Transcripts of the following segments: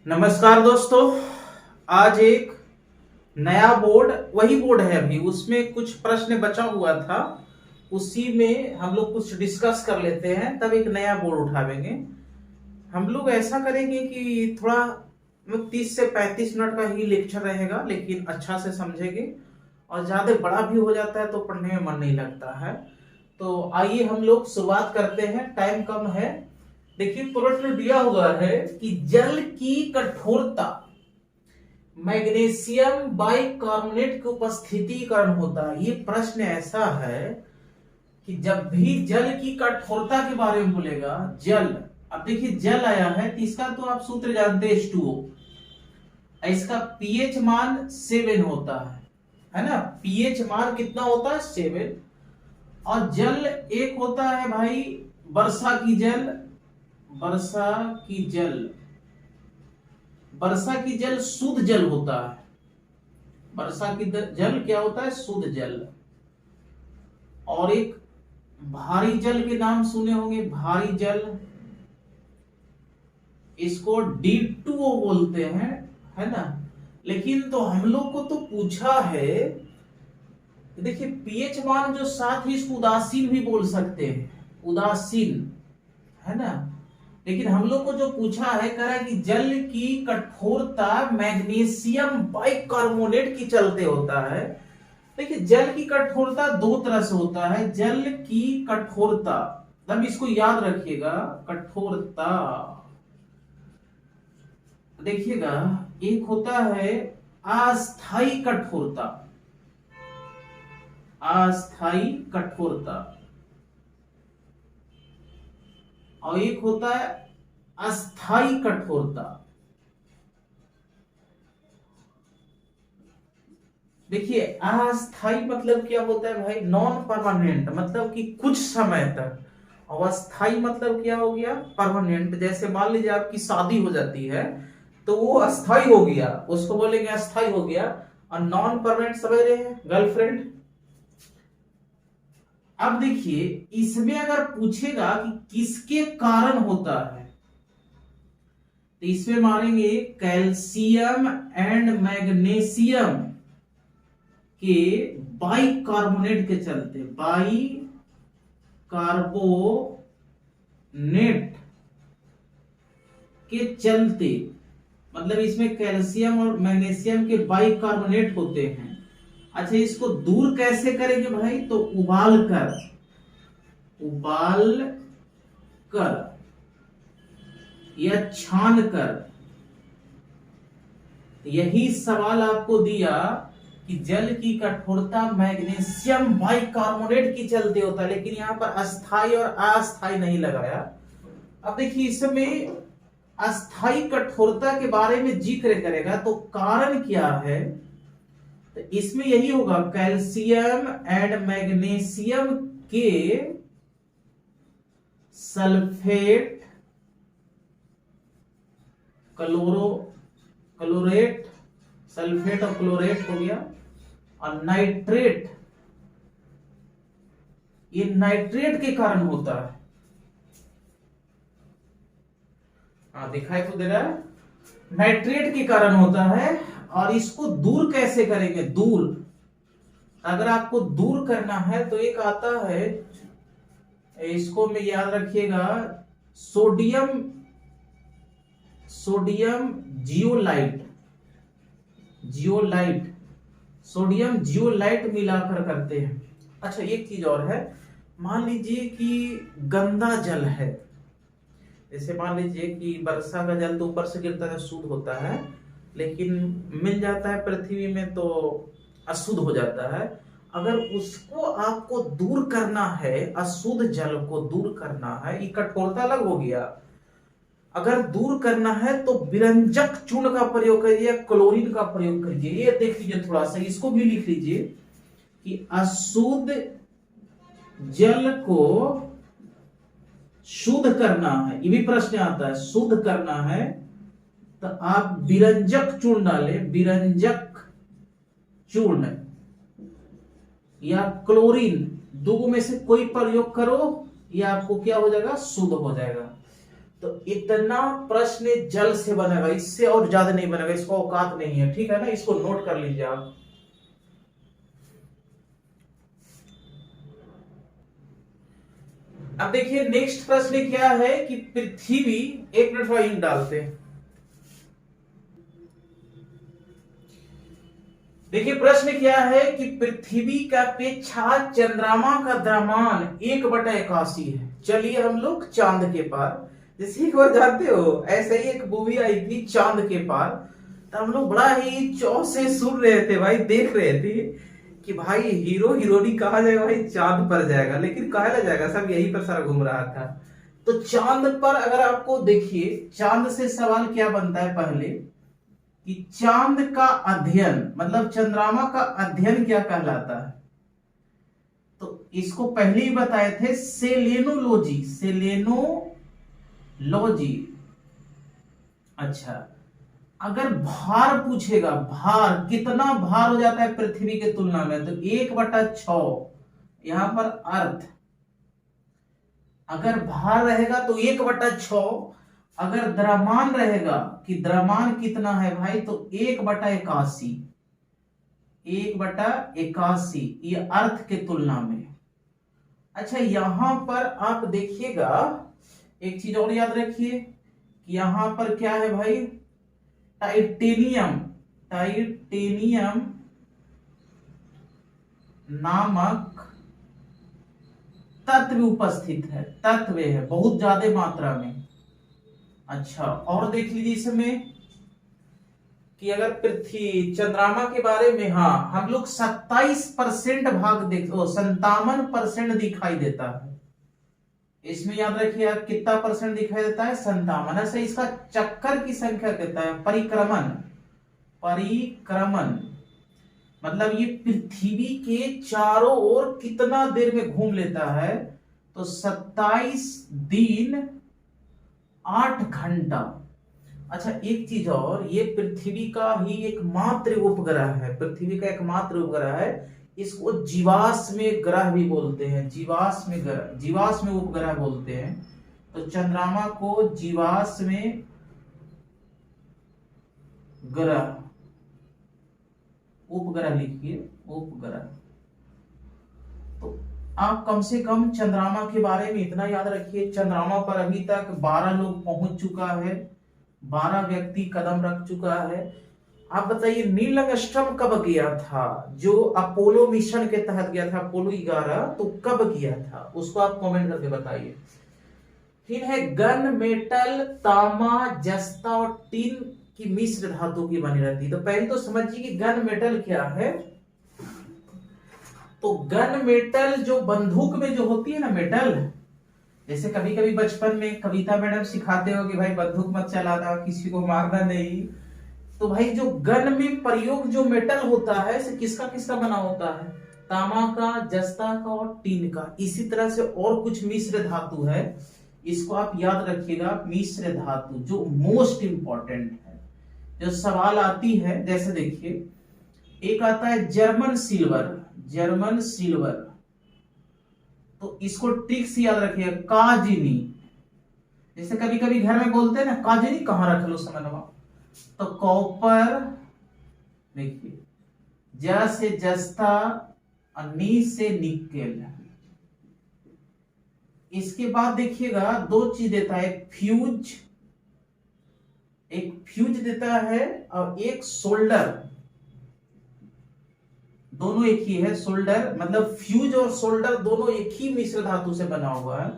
नमस्कार दोस्तों। आज एक नया बोर्ड, वही बोर्ड है अभी, उसमें कुछ प्रश्न बचा हुआ था, उसी में हम लोग कुछ डिस्कस कर लेते हैं, तब एक नया बोर्ड उठावेंगे। हम लोग ऐसा करेंगे कि थोड़ा 30 से 35 मिनट का ही लेक्चर रहेगा, लेकिन अच्छा से समझेंगे। और ज्यादा बड़ा भी हो जाता है तो पढ़ने में मन नहीं लगता है। तो आइए हम लोग शुरुआत करते हैं, टाइम कम है। देखिए प्रश्न दिया हुआ है कि जल की कठोरता मैग्नीशियम बाइकार्बोनेट की उपस्थिति के कारण होता है। ये प्रश्न ऐसा है कि जब भी जल की कठोरता के बारे में बोलेगा, जल, अब देखिए जल आया है तो इसका तो आप सूत्र जानते हैं, H2O। इसका पीएच मान 7 होता है ना। पीएच मान कितना होता है? 7। और जल एक होता है भाई वर्षा की जल, वर्षा की जल, वर्षा की जल शुद्ध जल होता है। वर्षा की जल क्या होता है? शुद्ध जल। और एक भारी जल के नाम सुने होंगे, भारी जल, इसको D2O बोलते हैं, है ना। लेकिन तो हम लोग को तो पूछा है, देखिए पीएच मान जो 7 है, इसको उदासीन भी बोल सकते हैं, उदासीन, है ना। लेकिन हम लोग को जो पूछा है, कह रहा है कि जल की कठोरता मैग्नीशियम बाइकार्बोनेट की चलते होता है। देखिए जल की कठोरता दो तरह से होता है। जल की कठोरता, तब इसको याद रखिएगा, कठोरता देखिएगा, एक होता है अस्थाई कठोरता, अस्थाई कठोरता, और एक होता है अस्थाई कठोरता। देखिए अस्थाई मतलब क्या होता है भाई? नॉन परमानेंट, मतलब कि कुछ समय तक। और अस्थाई मतलब क्या हो गया? परमानेंट। जैसे मान लीजिए आपकी शादी हो जाती है तो वो अस्थाई हो गया, उसको बोलेंगे अस्थाई हो गया। और नॉन परमानेंट समझ रहे हैं, गर्लफ्रेंड। अब देखिए इसमें अगर पूछेगा कि किसके कारण होता है, तो इसमें मारेंगे कैल्शियम एंड मैग्नीशियम के बाइकार्बोनेट के चलते, बाइकार्बोनेट के चलते, मतलब इसमें कैल्शियम और मैग्नीशियम के बाइकार्बोनेट होते हैं। अच्छा इसको दूर कैसे करेंगे भाई? तो उबाल कर, उबाल कर या छान कर। यही सवाल आपको दिया कि जल की कठोरता मैग्नीशियम बाइकार्बोनेट की चलते होता है, लेकिन यहां पर अस्थाई और अस्थाई नहीं लगाया। अब देखिए इसमें अस्थाई कठोरता के बारे में जिक्र करेगा तो कारण क्या है, तो इसमें यही होगा कैल्शियम एंड मैग्नीशियम के सल्फेट, क्लोरेट, सल्फेट और क्लोरेट हो गया, और नाइट्रेट, ये नाइट्रेट के कारण होता है। दिखाई तो दे रहा है, नाइट्रेट के कारण होता है। और इसको दूर कैसे करेंगे? दूर, अगर आपको दूर करना है तो एक आता है, इसको में याद रखिएगा, sodium, sodium zeolite, zeolite, sodium zeolite मिलाकर करते हैं। अच्छा एक चीज और है, मान लीजिए कि गंदा जल है, जैसे मान लीजिए कि वर्षा का जल तो ऊपर से गिरता है, शुद्ध होता है, लेकिन मिल जाता है पृथ्वी में तो अशुद्ध हो जाता है। अगर उसको आपको दूर करना है, अशुद्ध जल को दूर करना है, ये कठोरता अलग हो गया, अगर दूर करना है तो विरंजक चूर्ण का प्रयोग करिए, क्लोरीन का प्रयोग करिए। ये देख लीजिए, थोड़ा सा इसको भी लिख लीजिए कि अशुद्ध जल को शुद्ध करना है, ये भी प्रश्न आता है, शुद्ध करना है तो आप विरंजक चूर्ण डालें, विरंजक चूर्ण या क्लोरीन, दो में से कोई प्रयोग करो, ये आपको क्या हो जाएगा? शुद्ध हो जाएगा। तो इतना प्रश्न जल से बनेगा, इससे और ज्यादा नहीं बनेगा, इसको औकात नहीं है, ठीक है ना, इसको नोट कर लीजिए आप। अब देखिए नेक्स्ट प्रश्न क्या है कि पृथ्वी, एक मिनट थोड़ा इंक डालते हैं। देखिए प्रश्न क्या है कि पृथ्वी का अपेक्षा चंद्रमा का द्रव्यमान 1/81 है। चलिए हम लोग चांद के पार, जैसे एक बार जानते हो ऐसे ही एक मूवी आई थी चांद के पार, तो हम लोग बड़ा ही चौ से सुन रहे थे भाई, देख रहे थे कि भाई हीरो हीरोइनी कहा जाएगा, भाई चांद पर जाएगा, लेकिन कहा जाएगा, सब यही पर सारा घूम रहा था। तो चांद पर अगर आपको देखिए, चांद से सवाल क्या बनता है पहले कि चांद का अध्ययन मतलब चंद्रमा का अध्ययन क्या कहलाता है, तो इसको पहले ही बताए थे, सेलेनोलॉजी, सेलेनोलॉजी। अच्छा, अगर भार पूछेगा, भार कितना भार हो जाता है पृथ्वी के तुलना में, तो 1/6 यहां पर अर्थ, अगर भार रहेगा तो 1/6, अगर द्रव्यमान रहेगा कि द्रव्यमान कितना है भाई, तो 1/81, 1/81 ये अर्थ के तुलना में। अच्छा यहां पर आप देखिएगा एक चीज और याद रखिए कि यहां पर क्या है भाई, टाइटेनियम, टाइटेनियम नामक तत्व उपस्थित है, तत्व है बहुत ज्यादा मात्रा में। अच्छा और देख लीजिए इसमें कि अगर पृथ्वी चंद्रमा के बारे में, हाँ हम लोग 27% भाग देख, 57% दिखाई देता है। इसमें याद रखिए आप कितना परसेंट दिखाई देता है, 57। ऐसे इसका चक्कर की संख्या कहता है, परिक्रमण, परिक्रमण मतलब ये पृथ्वी के चारों ओर कितना देर में घूम लेता है, तो 27 दिन 8 घंटा। अच्छा एक चीज और, ये पृथ्वी का ही एकमात्र उपग्रह है, पृथ्वी का एकमात्र उपग्रह है, इसको जीवाश्म ग्रह भी बोलते हैं, जीवाश्म ग्रह, जीवाश्म उपग्रह बोलते हैं। तो चंद्रमा को जीवाश्म ग्रह, उपग्रह लिखिए, उपग्रह। तो आप कम से कम चंद्रमा के बारे में इतना याद रखिए, चंद्रमा पर अभी तक 12 लोग पहुंच चुका है, 12 व्यक्ति कदम रख चुका है। आप बताइए नील आर्मस्ट्रांग कब गया था, जो अपोलो मिशन के तहत गया था, अपोलो 11, तो कब गया था उसको आप कमेंट करके बताइए। फिर है गन मेटल, तांबा, जस्ता और टीन की मिश्र धातु की बनी रहती है। तो पहले तो समझिए कि गन मेटल क्या है। तो गन मेटल जो बंदूक में जो होती है ना मेटल, जैसे कभी कभी बचपन में कविता मैडम सिखाते हो कि भाई बंदूक मत चलाना, किसी को मारना नहीं, तो भाई जो गन में प्रयोग जो मेटल होता है से किसका किसका बना होता है, तांबा का, जस्ता का और टीन का। इसी तरह से और कुछ मिश्र धातु है, इसको आप याद रखिएगा, मिश्र धातु जो मोस्ट इंपॉर्टेंट है, जो सवाल आती है। जैसे देखिए एक आता है जर्मन सिल्वर, जर्मन सिल्वर, तो इसको ट्रिक से याद रखिए, काजिनी। जैसे कभी कभी घर में बोलते हैं ना काजिनी कहां रख लो समझवा, तो कॉपर, देखिए ज से जस्ता और नी से निकेल। इसके बाद देखिएगा दो चीज देता है, फ्यूज, एक फ्यूज देता है और एक सोल्डर, दोनों एक ही है। सोल्डर मतलब फ्यूज और सोल्डर दोनों एक ही मिश्र धातु से बना हुआ है,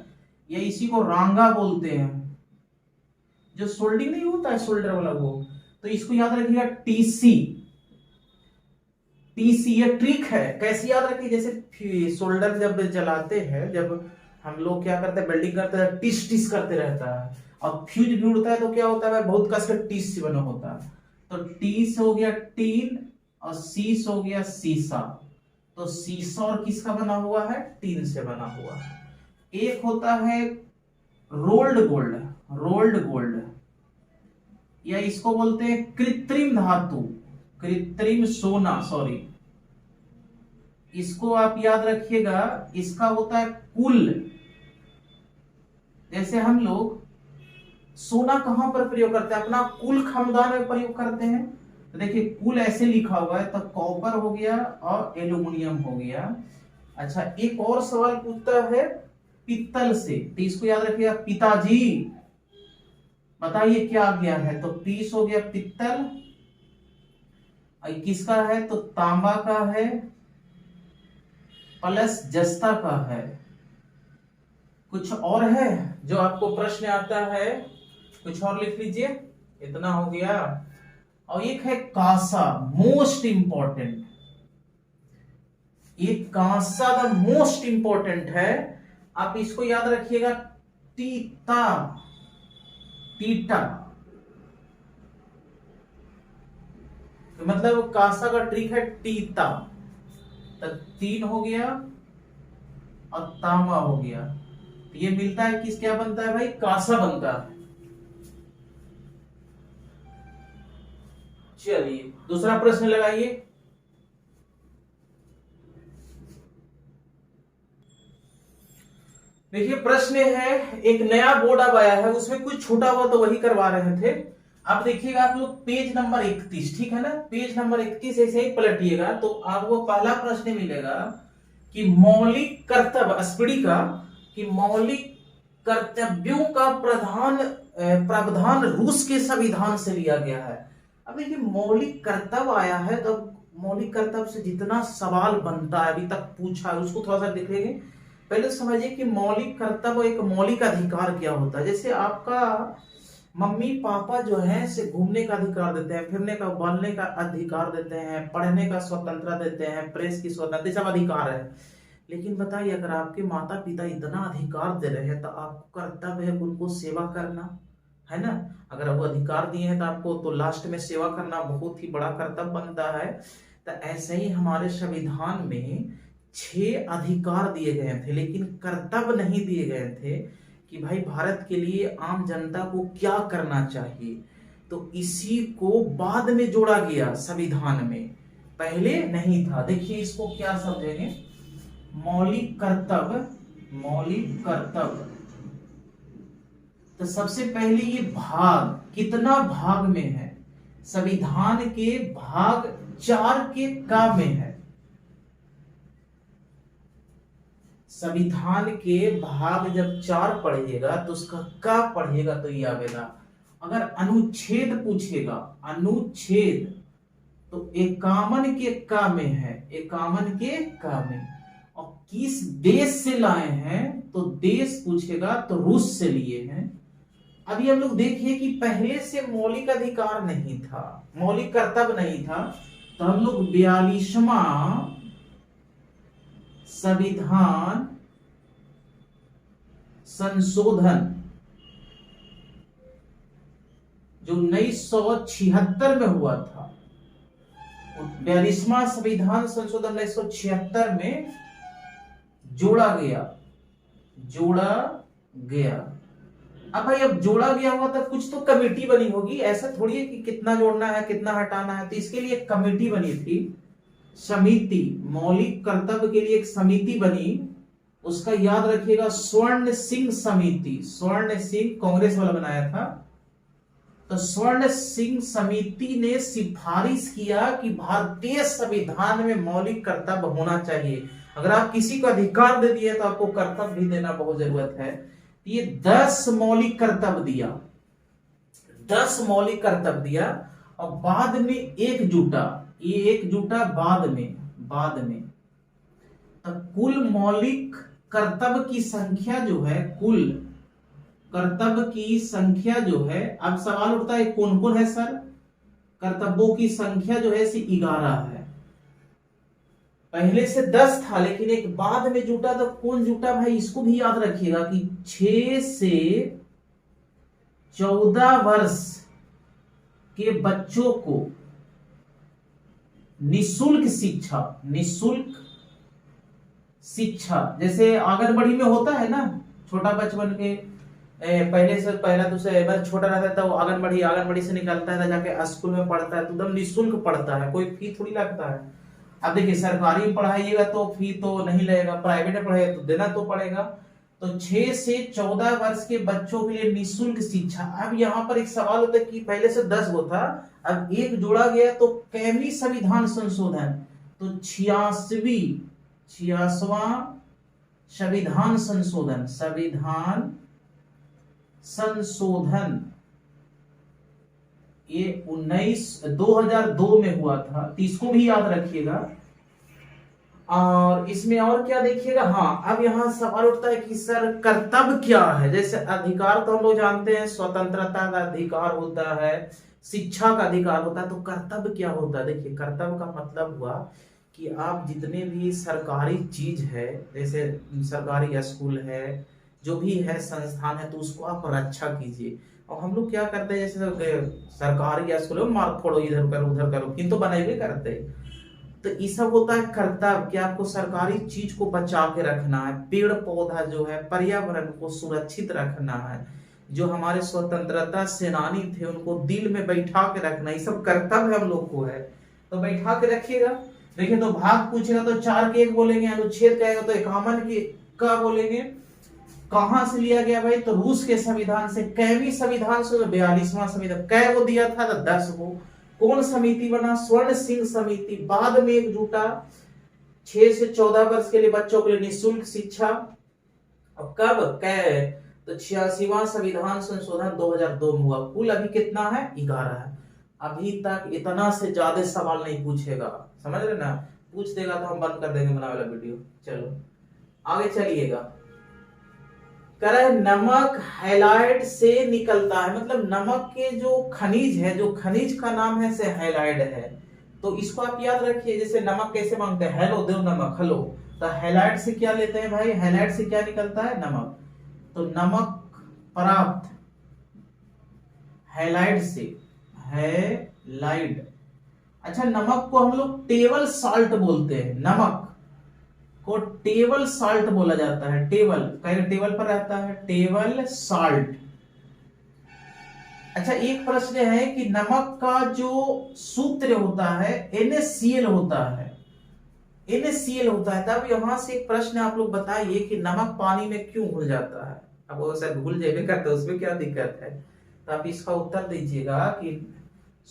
या इसी को रांगा बोलते हैं। जो सोल्डिंग नहीं होता है सोल्डर वाला वो, तो इसको याद रखिएगा टीसी, टीसी ये ट्रिक है। कैसे याद रखिए, जैसे सोल्डर जब जलाते हैं, जब हम लोग क्या करते हैं वेल्डिंग करते हैं, टिस टिस करते रहता है, और फ्यूज भी उड़ता है तो क्या होता है बहुत कस कर टिस से बना होता है। तो टी से हो गया टीन और सी से हो गया सीसा, तो सीसा और किसका बना हुआ है, टीन से बना हुआ है। एक होता है रोल्ड गोल्ड, रोल्ड गोल्ड, या इसको बोलते हैं कृत्रिम धातु, कृत्रिम सोना, सॉरी, इसको आप याद रखिएगा, इसका होता है कुल। जैसे हम लोग सोना कहां पर प्रयोग करते हैं? अपना कुल खानदान में प्रयोग करते हैं। तो देखिए कुल ऐसे लिखा हुआ है तो कॉपर हो गया और एल्यूमिनियम हो गया। अच्छा एक और सवाल पूछता है पित्तल से, तो इसको याद रखिएगा। पिताजी बताइए क्या आ गया है? तो 30 हो गया पित्तल। किसका है? तो तांबा का है प्लस जस्ता का है। कुछ और है जो आपको प्रश्न आता है? कुछ और लिख लीजिए। इतना हो गया। और एक है कांसा, मोस्ट इंपॉर्टेंट। ये कांसा द मोस्ट इंपॉर्टेंट है, आप इसको याद रखिएगा। टीता, टीटा तो मतलब कांसा का ट्रिक है टीता। तब 3 हो गया और तांबा हो गया। तो ये मिलता है किस क्या बनता है भाई? कांसा बनता है। चलिए दूसरा प्रश्न लगाइए। देखिए प्रश्न है, एक नया बोर्ड अब आया है, उसमें कुछ छूटा हुआ तो वही करवा रहे थे। अब देखिएगा आप लोग पेज नंबर 31, ठीक है ना? पेज नंबर 31 ऐसे ही पलटिएगा तो आपको पहला प्रश्न मिलेगा कि मौलिक कर्तव्य स्पीडी का, कि मौलिक कर्तव्यों का प्रावधान रूस के संविधान से लिया गया है। अब देखिए मौलिक कर्तव्य आया है तो मौलिक कर्तव्य से जितना सवाल बनता है अभी तक पूछा है उसको थोड़ा सा देखेंगे। पहले समझिए कि मौलिक कर्तव्य एक मौलिक अधिकार क्या होता है। जैसे आपका मम्मी पापा जो है से घूमने का अधिकार देते हैं, फिरने का, बोलने का अधिकार देते हैं, पढ़ने का स्वतंत्रता देते हैं, प्रेस की स्वतंत्रता, सब अधिकार है। लेकिन बताइए अगर आपके माता पिता इतना अधिकार दे रहे हैं तो आपको कर्तव्य है उनको सेवा करना, है ना? अगर वो अधिकार दिए हैं तो आपको तो लास्ट में सेवा करना बहुत ही बड़ा कर्तव्य बनता है। तो ऐसे ही हमारे संविधान में 6 अधिकार दिए गए थे लेकिन कर्तव्य नहीं दिए गए थे कि भाई भारत के लिए आम जनता को क्या करना चाहिए। तो इसी को बाद में जोड़ा गया संविधान में, पहले नहीं था। देखिए इसको क्या समझेंगे? मौलिक कर्तव्य, मौलिक कर्तव्य। तो सबसे पहले ये भाग कितना भाग में है? संविधान के भाग 4 के का में है। संविधान के भाग जब 4 पढ़िएगा तो उसका का पढ़िएगा तो ये आवेगा। अगर अनुच्छेद पूछेगा, अनुच्छेद, तो 51 के का में है, 51 के का में। और किस देश से लाए हैं तो देश पूछेगा तो रूस से लिए हैं। अभी हम लोग देखिए कि पहले से मौलिक अधिकार नहीं था, मौलिक कर्तव्य नहीं था, तो हम लोग 42वां संविधान संशोधन जो 1976 में हुआ था, 42वां संविधान संशोधन 1976 में जोड़ा गया, जोड़ा गया। अब भाई अब जोड़ा गया होगा तो कुछ तो कमेटी बनी होगी, ऐसा थोड़ी है कि कितना जोड़ना है कितना हटाना है। तो इसके लिए एक कमेटी बनी थी, समिति, मौलिक कर्तव्य के लिए एक समिति बनी, उसका याद रखिएगा स्वर्ण सिंह समिति। स्वर्ण सिंह कांग्रेस वाला बनाया था। तो स्वर्ण सिंह समिति ने सिफारिश किया कि भारतीय संविधान में मौलिक कर्तव्य होना चाहिए। अगर आप किसी को अधिकार दे दिए तो आपको कर्तव्य भी देना बहुत जरूरत है। ये 10 मौलिक कर्तव्य दिया, 10 मौलिक कर्तव्य दिया। और बाद में एक जुटा, ये एक जुटा बाद में तो कुल मौलिक कर्तव्य की संख्या जो है, कुल कर्तव्य की संख्या जो है, अब सवाल उठता है कौन कौन है सर? कर्तव्यों की संख्या जो है 11 है। पहले से 10 था लेकिन एक बाद में जुटा, तो कौन जुटा भाई? इसको भी याद रखिएगा कि 6 से 14 वर्ष के बच्चों को निशुल्क शिक्षा, निशुल्क शिक्षा, जैसे आंगनबाड़ी में होता है ना, छोटा बचपन के पहले से पहला दूसरा छोटा रहता है तो आंगनबाड़ी से निकलता है जाके स्कूल में पढ़ता है तो एकदम निशुल्क पढ़ता है, कोई फी थोड़ी लगता है। अब देखिए सरकारी में पढ़ाइएगा तो फी तो नहीं लगेगा, प्राइवेट में पढ़ाइएगा तो देना तो पड़ेगा। तो 6 से 14 वर्ष के बच्चों के लिए निःशुल्क शिक्षा। अब यहाँ पर एक सवाल होता है कि पहले से 10 वो था, अब एक जोड़ा गया तो कैवी संविधान संशोधन, तो 86वां संविधान संशोधन, संविधान संशोधन ये 2002 में हुआ था, तो इसको भी याद रखिएगा। और इसमें और क्या देखिएगा, हाँ अब यहाँ सवाल उठता है कि सर कर्तव्य क्या है। जैसे अधिकार तो हम लोग जानते हैं, स्वतंत्रता का अधिकार होता है, शिक्षा का अधिकार होता है, तो कर्तव्य क्या होता है। देखिए कर्तव्य का मतलब हुआ कि आप जितने भी सरकारी चीज है, जैसे सरकारी स्कूल है, जो भी है संस्थान है, तो उसको आप रक्षा कीजिए। और हम लोग क्या करते हैं, जैसे सरकारी स्कूल में मार फोड़ो, इधर करो उधर करो, किंतु बनाए करते हैं। तो ये सब होता है कर्तव्य कि आपको सरकारी चीज को बचा के रखना है, पेड़ पौधा जो है, पर्यावरण को सुरक्षित रखना है, जो हमारे स्वतंत्रता सेनानी थे उनको दिल में बैठा के रखना, ये सब कर्तव्य हम लोग को है, तो बैठा के रखिएगा। देखिए तो भाग पूछेगा तो 4 के 1 बोलेंगे, अनुच्छेद कहेगा तो 51 के का बोलेंगे। कहां से लिया गया भाई, तो रूस के संविधान से। कैवी संविधान से, 42वां संविधान। कै वो दिया था, तो 10 वो। कौन समिति बना, स्वर्ण सिंह समिति। बाद में एक जुटा, 6 से 14 वर्ष के लिए बच्चों के लिए निःशुल्क शिक्षा। अब कब, कै, तो 86वां संविधान संशोधन 2002 में हुआ। कुल अभी कितना है, 11 है। अभी तक इतना से ज्यादा सवाल नहीं पूछेगा, समझ रहे ना। पूछ देगा तो हम बंद कर देंगे बना वाला वीडियो। चलो आगे चलिएगा। कह रहा है नमक हैलाइड से निकलता है, मतलब नमक के जो खनिज है, जो खनिज का नाम है से हैलाइड है। तो इसको आप याद रखिए, जैसे नमक कैसे मांगते हैं, हेलो दो नमक, हेलो, तो हैलाइड से क्या लेते हैं भाई, हैलाइड से क्या निकलता है, नमक। तो नमक प्राप्त हैलाइड से, हैलाइड। अच्छा नमक को हम लोग टेबल साल्ट बोलते हैं, नमक को टेबल साल्ट बोला जाता है। टेबल कहीं टेबल पर रहता है, टेबल साल्ट। अच्छा एक प्रश्न है कि नमक का जो सूत्र होता है NaCl होता है, NaCl होता है। तब यहां से एक प्रश्न आप लोग बताइए कि नमक पानी में क्यों घुल जाता है। अब वो सर घुल जाए करते उसमें क्या दिक्कत है, तो आप इसका उत्तर दीजिएगा कि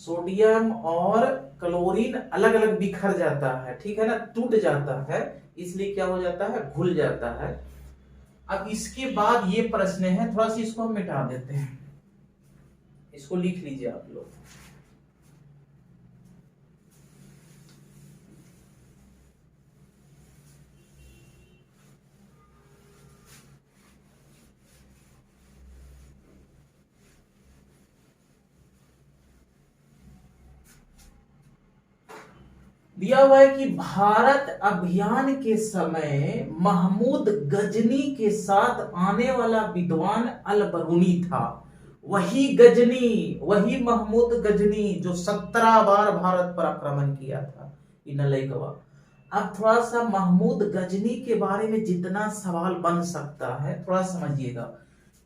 सोडियम और क्लोरीन अलग अलग बिखर जाता है, ठीक है ना, टूट जाता है, इसलिए क्या हो जाता है, घुल जाता है। अब इसके बाद ये प्रश्न है, थोड़ा सा इसको हम मिटा देते हैं, इसको लिख लीजिए आप लोग। दिया हुआ है कि भारत अभियान के समय महमूद गजनी के साथ आने वाला विद्वान अल बरूनी था। वही गजनी, वही महमूद गजनी जो 17 बार भारत पर आक्रमण किया था, इनलैकवा। अब थोड़ा सा महमूद गजनी के बारे में जितना सवाल बन सकता है थोड़ा समझिएगा।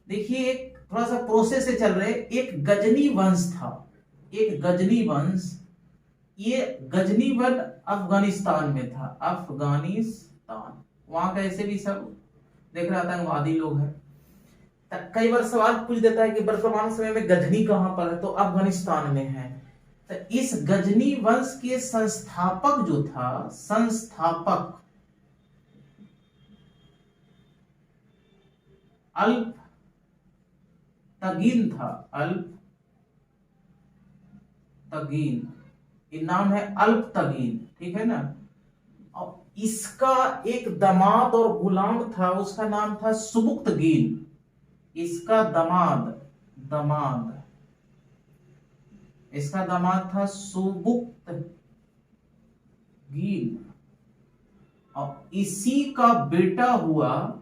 देखिए एक थोड़ा सा प्रोसेस से चल रहे, एक गजनी वंश था, एक गजनी वंश। ये गजनी वन अफगानिस्तान में था, अफगानिस्तान। वहां का ऐसे भी सब देख रहा था आतंकवादी लोग हैं। कई बार सवाल पूछ देता है कि वर्तमान समय में गजनी कहां पर है, तो अफगानिस्तान में है। तो इस गजनी वंश के संस्थापक जो था, संस्थापक अल्प तगीन था, अल्प तगीन, ये नाम है अल्प तगीन, ठीक है ना। और इसका एक दामाद और गुलाम था, उसका नाम था सुबुक्तगीन। इसका दामाद इसका दामाद था सुबुक्तगीन, और इसी का बेटा हुआ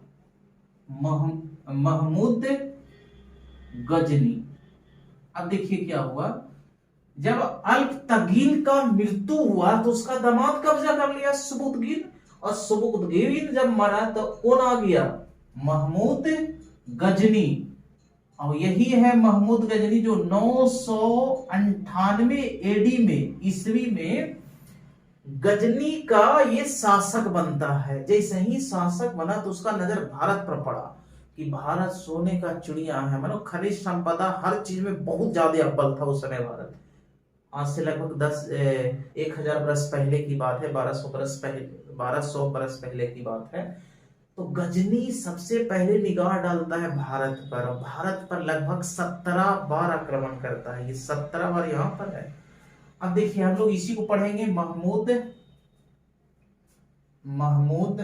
महमूद गजनी। अब देखिए क्या हुआ, जब अल्प तगीन का मृत्यु हुआ तो उसका दामाद कब्जा कर लिया सुबुक्तगीन, और सुबुक्तगीन जब मरा तो कौन आ गया, महमूद गजनी। और यही है महमूद गजनी जो 998 एडी में, ईस्वी में गजनी का ये शासक बनता है। जैसे ही शासक बना तो उसका नजर भारत पर पड़ा, कि भारत सोने का चिड़िया है, मतलब खनिज संपदा हर चीज में बहुत ज्यादा अव्वल था उस समय भारत। आज से लगभग 1000 बरस पहले की बात है, 1200 बरस पहले की बात है। तो गजनी सबसे पहले निगाह डालता है भारत पर, और भारत पर लगभग 17 बार आक्रमण करता है। ये 17 बार यहाँ पर है। अब देखिए हम लोग इसी को पढ़ेंगे, महमूद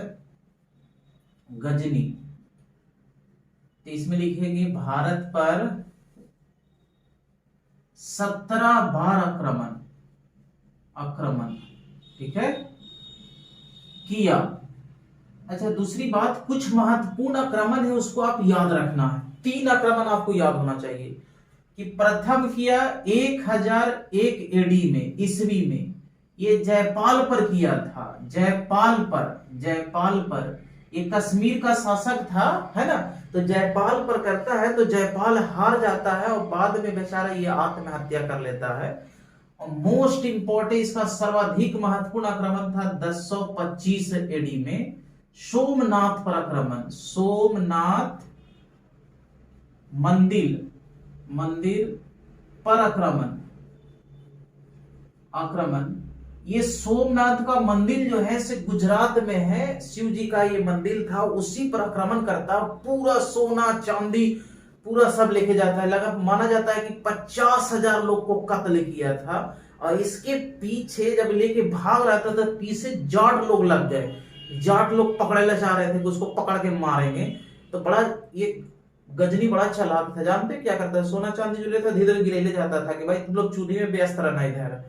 गजनी। तो इसमें लिखेंगे भारत पर 17 बार आक्रमण, ठीक है, किया। अच्छा, दूसरी बात, कुछ महत्वपूर्ण आक्रमण है उसको आप याद रखना है। 3 आक्रमण आपको याद होना चाहिए कि प्रथम किया 1001 एडी में, ईस्वी में, ये जयपाल पर किया था। जयपाल पर ये कश्मीर का शासक था, है ना, तो जयपाल पर करता है, तो जयपाल हार जाता है और बाद में बेचारा ये आत्महत्या कर लेता है। और मोस्ट इंपोर्टेंट, इसका सर्वाधिक महत्वपूर्ण आक्रमण था 1025 एडी में, सोमनाथ पर आक्रमण, सोमनाथ मंदिर पर आक्रमण। ये सोमनाथ का मंदिर जो है से गुजरात में है, शिव जी का ये मंदिर था, उसी पर आक्रमण करता, पूरा सोना चांदी पूरा सब लेके जाता है। लगा माना जाता है कि 50,000 लोग को कत्ल किया था। और इसके पीछे जब लेके भाग रहा था तो पीछे जाट लोग लग गए, जाट लोग पकड़े ले जा रहे थे कि उसको पकड़ के मारेंगे। तो बड़ा ये गजनी बड़ा चालाक था, जानते क्या करता है, सोना चांदी जो लेता धीरे धीरे गिरे जाता था कि भाई तुम लोग चूल्हे में व्यस्त रहना इधर।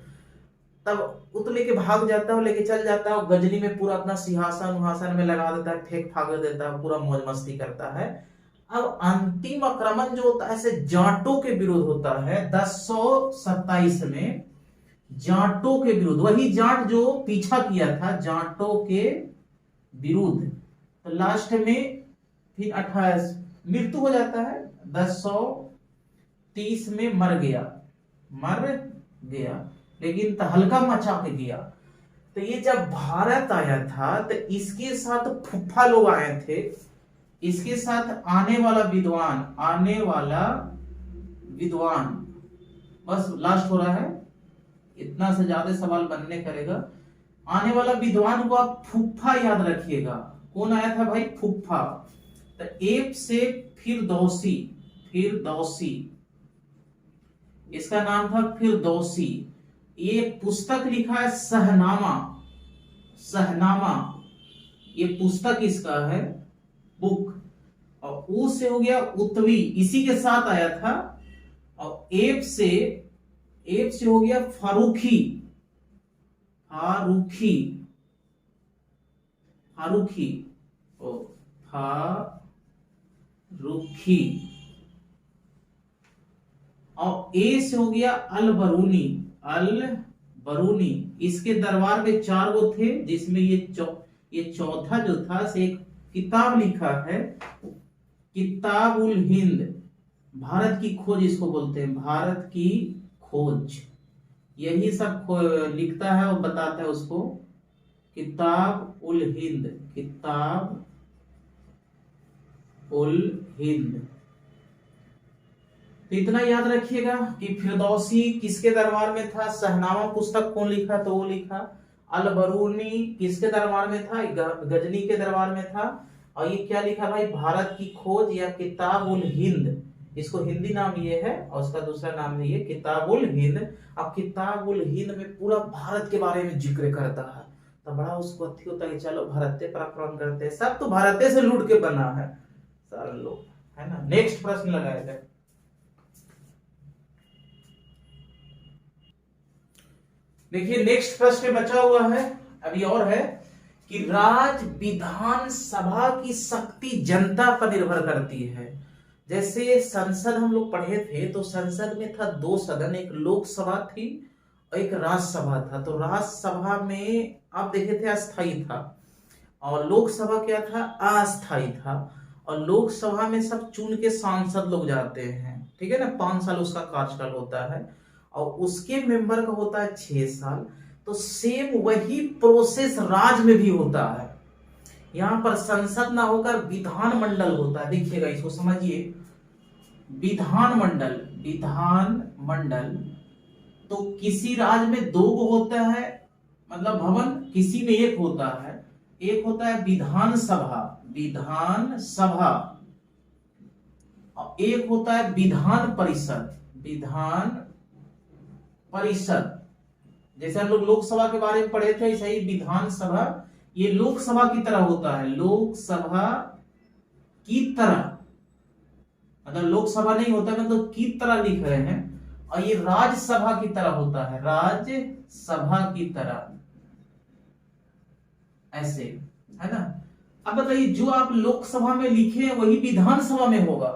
तब उत लेके भाग जाता है, लेके चल जाता है, और गजनी में पूरा अपना सिंहासन में लगा देता है, फेंक फाक देता है, पूरा मौज मस्ती करता है। अब अंतिम आक्रमण जो होता है से जाटों के विरुद्ध होता है 1027 में, जाटों के विरुद्ध, वही जाट जो पीछा किया था, जाटों के विरुद्ध। तो लास्ट में फिर 28 मृत्यु हो जाता है, 1030 में मर गया, लेकिन तहलका मचा के गया। तो ये जब भारत आया था तो इसके साथ फुफ्फा लोग आए थे, इसके साथ आने वाला विद्वान, बस लास्ट हो रहा है, इतना से ज्यादा सवाल बनने करेगा। आने वाला विद्वान को आप फुफ्फा याद रखिएगा। कौन आया था भाई, फुफ्फा। तो एप से फिरदौसी, इसका नाम था फिरदौसी। ये पुस्तक लिखा है सहनामा, ये पुस्तक इसका है, बुक। और ऊ से हो गया उत्वी, इसी के साथ आया था। और एप से हो गया फारूखी, और ए से हो गया अलबरूनी। इसके दरबार में 4 गो थे, जिसमें ये चौथा जो था से एक किताब लिखा है, किताब उल हिंद, भारत की खोज इसको बोलते हैं, भारत की खोज। यही सब लिखता है और बताता है उसको, किताब उल हिंद। तो इतना याद रखिएगा कि फिरदौसी किसके दरबार में था, सहनामा पुस्तक कौन लिखा, तो वो लिखा। अलबरूनी किसके दरबार में था, गजनी के दरबार में था। और ये क्या लिखा भाई, भारत की खोज या किताब उल हिंद, इसको हिंदी नाम ये है, और उसका दूसरा नाम है ये किताब उल हिंद। अब किताब उल हिंद में पूरा भारत के बारे में जिक्र करता है। तो बड़ा उसको अथी होता है, चलो भारत पर आक्रमण करते हैं, सब तो भारत से लूट के बना है सारे लोग, है ना। नेक्स्ट प्रश्न लगाया जाए। देखिए नेक्स्ट प्रश्न बचा हुआ है अभी और है कि राज्य विधानसभा की शक्ति जनता पर निर्भर करती है। जैसे संसद हम लोग पढ़े थे, तो संसद में था 2 सदन, एक लोकसभा थी और एक राज्यसभा था। तो राज्यसभा में आप देखे थे अस्थायी था, और लोकसभा क्या था, अस्थायी था। और लोकसभा में सब चुन के सांसद लोग जाते हैं, ठीक है ना, 5 साल उसका कार्यकाल होता है, और उसके मेंबर का होता है 6 साल। तो सेम वही प्रोसेस राज्य में भी होता है। यहाँ पर संसद ना होकर विधान मंडल होता है। देखिएगा इसको समझिए, विधान मंडल, विधान मंडल तो किसी राज्य में दो होता है, मतलब भवन, किसी में एक होता है। एक होता है विधान सभा, विधान सभा, और एक होता है विधान परिषद, विधान परिषद। जैसे हम लोग लोकसभा के बारे में पढ़े थे, ऐसे ही विधानसभा ये लोकसभा की तरह होता है, लोकसभा की तरह, मतलब लोकसभा नहीं होता, मतलब की तरह लिख रहे हैं। और ये राज्यसभा की तरह होता है, राज्यसभा की तरह, ऐसे, है ना। अब बताइए, जो आप लोकसभा में लिखे हैं वही विधानसभा में होगा।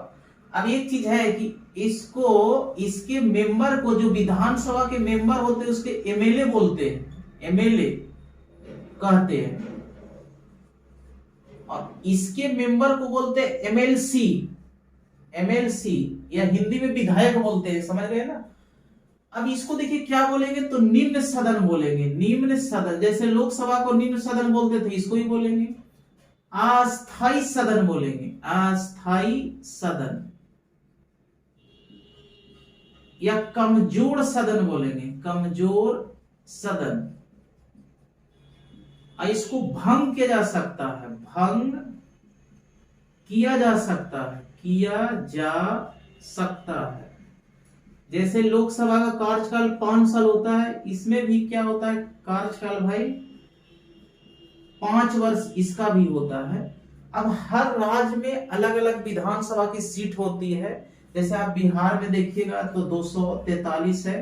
अब एक चीज है कि इसको, इसके मेंबर को, जो विधानसभा के मेंबर होते हैं उसके एमएलए बोलते हैं, एमएलए कहते हैं, और इसके मेंबर को बोलते हैं एमएलसी, एमएलसी, या हिंदी में विधायक बोलते हैं, समझ गए ना। अब इसको देखिए क्या बोलेंगे, तो निम्न सदन बोलेंगे, निम्न सदन। जैसे लोकसभा को निम्न सदन बोलते थे, इसको ही बोलेंगे अस्थाई सदन बोलेंगे, अस्थाई सदन, या कमजोर सदन बोलेंगे, कमजोर सदन। इसको भंग किया जा सकता है, भंग किया जा सकता है, किया जा सकता है। जैसे लोकसभा का कार्यकाल 5 साल होता है, इसमें भी क्या होता है कार्यकाल भाई, 5 वर्ष इसका भी होता है। अब हर राज्य में अलग अलग विधानसभा की सीट होती है। जैसे आप बिहार में देखिएगा तो 243 है,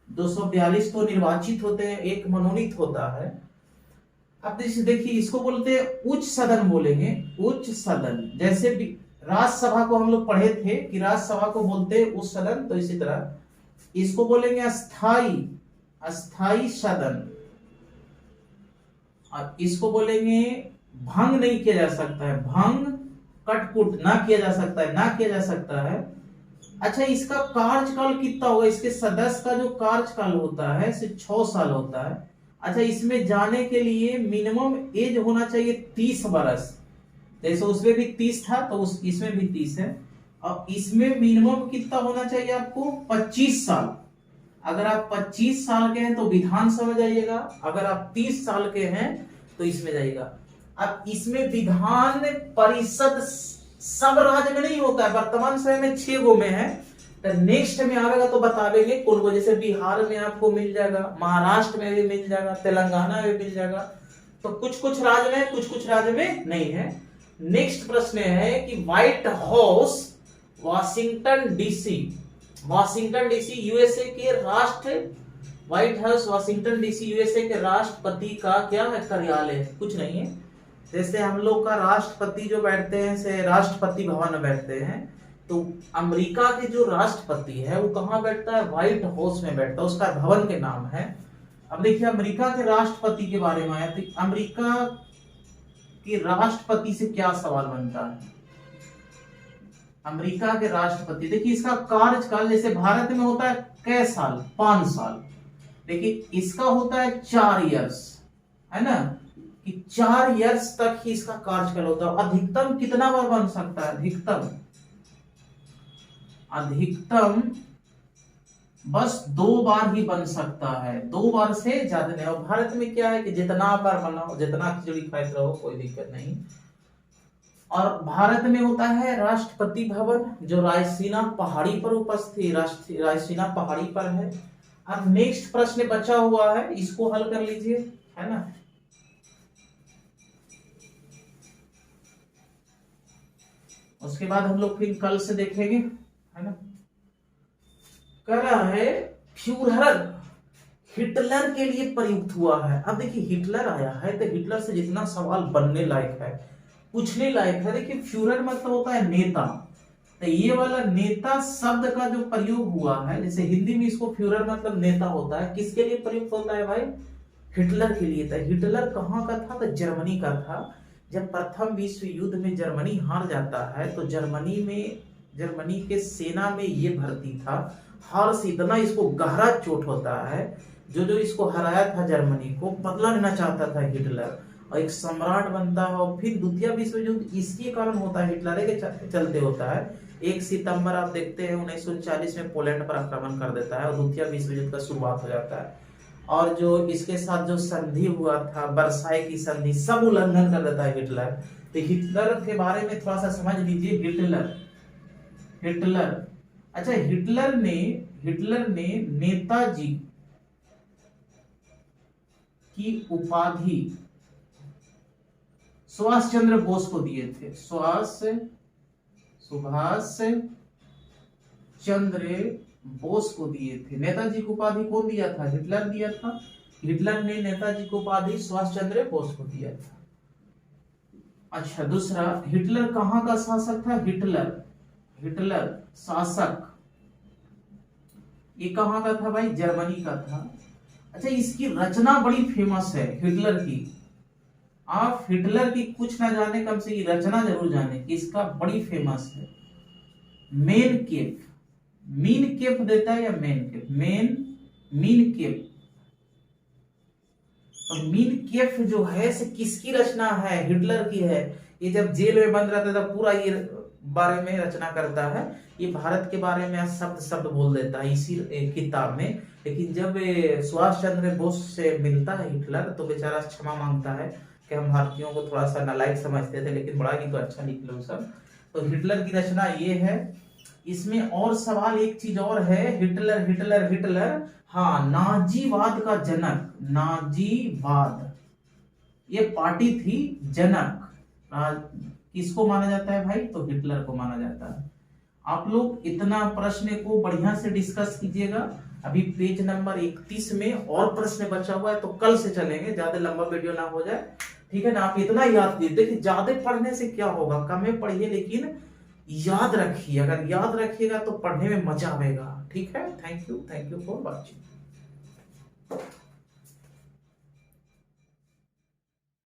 242 तो निर्वाचित होते हैं, एक मनोनीत होता है। अब देखिए इसको बोलते हैं उच्च सदन बोलेंगे, उच्च सदन। जैसे राज्यसभा को हम लोग पढ़े थे कि राज्यसभा को बोलते हैं उच्च सदन, तो इसी तरह इसको बोलेंगे अस्थाई, अस्थाई सदन। और इसको बोलेंगे भंग नहीं किया जा सकता है, भंग कटपुट ना किया जा सकता है, ना किया जा सकता है। अच्छा, इसका कार्यकाल कितना होगा, इसके सदस्य का जो कार्यकाल होता है सिर्फ 6 साल होता है। अच्छा, इसमें जाने के लिए मिनिमम एज होना चाहिए 30 वर्ष। जैसे उसमें भी 30 था तो इसमें भी 30 है। और इसमें मिनिमम कितना होना चाहिए आपको, 25 साल। अगर आप 25 साल के हैं तो विधानसभा जाइएगा, अगर आप 30 साल के हैं तो इसमें जाइएगा। अब इसमें विधान परिषद सब राज्य में नहीं होता है, वर्तमान समय में 6 गो में है। तो नेक्स्ट में आएगा तो बतावेंगे कौन को। जैसे बिहार में आपको मिल जाएगा, महाराष्ट्र में भी मिल जाएगा, तेलंगाना में मिल जाएगा। तो कुछ कुछ राज्य में, कुछ कुछ राज्य में नहीं है। नेक्स्ट प्रश्न है कि white house Washington DC, Washington DC USA के राष्ट्र, white house Washington DC USA के राष्ट्रपति का क्या है, कार्यालय है, कुछ नहीं है। जैसे हम लोग का राष्ट्रपति जो बैठते हैं से राष्ट्रपति भवन में बैठते हैं, तो अमेरिका के जो राष्ट्रपति है वो कहाँ बैठता है, व्हाइट हाउस में बैठता है, उसका भवन के नाम है। अब देखिए अमेरिका के राष्ट्रपति के बारे में आया, तो अमेरिका के राष्ट्रपति से क्या सवाल बनता है। अमेरिका के राष्ट्रपति, देखिए इसका कार्यकाल जैसे भारत में होता है कै साल, 5 साल, देखिए इसका होता है 4 इयर्स, है ना, कि 4 इयर्स तक ही इसका कार्यकाल होता है। अधिकतम कितना बार बन सकता है, अधिकतम, अधिकतम बस 2 बार ही बन सकता है, 2 बार से ज्यादा नहीं। और भारत में क्या है कि जितना बार बनाओ, जितना खिचड़ी खाते रहो, कोई दिक्कत नहीं। और भारत में होता है राष्ट्रपति भवन, जो रायसीना पहाड़ी पर उपस्थित, रायसीना पहाड़ी पर है। अब नेक्स्ट प्रश्न बचा हुआ है, इसको हल कर लीजिए, है ना। उसके बाद हम लोग फिर कल से देखेंगे, है ना। कर रहा है फ्यूहरर हिटलर के लिए प्रयुक्त हुआ है। अब देखिए हिटलर आया है तो हिटलर से जितना सवाल बनने लायक है, पूछने लायक है। देखिए फ्यूहरर मतलब होता है नेता, तो ये वाला नेता शब्द का जो प्रयोग हुआ है, जैसे हिंदी में इसको फ्यूहरर मतलब नेता होता है, किसके लिए प्रयुक्त होता है भाई, हिटलर के लिए था। हिटलर कहाँ का था, तो जर्मनी का था। जब प्रथम विश्व युद्ध में जर्मनी हार जाता है तो जर्मनी के सेना में ये भर्ती था। हार से इतना इसको गहरा चोट होता है, जो इसको हराया था जर्मनी को, बदला लेना चाहता था हिटलर। और एक सम्राट बनता है, और फिर द्वितीय विश्व युद्ध इसके कारण होता है, हिटलर के चलते होता है। 1 सितंबर आप देखते हैं 1939 में पोलैंड पर आक्रमण कर देता है और द्वितीय विश्व युद्ध का शुरुआत हो जाता है। और जो इसके साथ जो संधि हुआ था, वर्साई की संधि, सब उल्लंघन कर देता है हिटलर। तो हिटलर के बारे में थोड़ा सा समझ लीजिए। हिटलर अच्छा, हिटलर ने नेताजी की उपाधि सुभाष चंद्र बोस को दिए थे। सुभाष चंद्र बोस को दिए थे। नेताजी को उपाधि कौन दिया था? हिटलर दिया था। हिटलर ने नेताजी को उपाधि सुभाष चंद्र बोस को दिया था। अच्छा, दूसरा, हिटलर कहाँ का शासक था? हिटलर शासक ये कहाँ का था भाई? जर्मनी का था। अच्छा, इसकी रचना बड़ी फेमस है हिटलर की। आप हिटलर की कुछ ना जाने, कम से की रचना जरूर जाने, इसका बड़ी फेमस है। मेन केप देता है या मीन केप। और मीन केप जो है से किसकी रचना है? हिटलर की है। ये जब जेल में बंद रहता था पूरा ये बारे में रचना करता है। ये भारत के बारे में शब्द बोल देता है इसी किताब में। लेकिन जब सुभाष चंद्र बोस से मिलता है हिटलर तो बेचारा क्षमा मांगता है कि हम भारतीयों को थोड़ा सा नालायक समझते थे, लेकिन बड़ा ही तो अच्छा निकले सब। तो हिटलर की रचना ये है। इसमें और सवाल, एक चीज और है। हिटलर हाँ, नाजीवाद का जनक। नाजीवाद ये पार्टी थी जनक। किसको माना जाता है भाई? तो हिटलर को माना जाता है। आप लोग इतना प्रश्न को बढ़िया से डिस्कस कीजिएगा। अभी पेज नंबर 31 में और प्रश्न बचा हुआ है, तो कल से चलेंगे, ज्यादा लंबा वीडियो ना हो जाए, ठीक है ना। आप इतना याद कीजिए। देखिए, ज्यादा पढ़ने से क्या होगा, कम में पढ़िए लेकिन याद रखिए। अगर याद रखिएगा तो पढ़ने में मजा आएगा, ठीक है। Thank you for watching.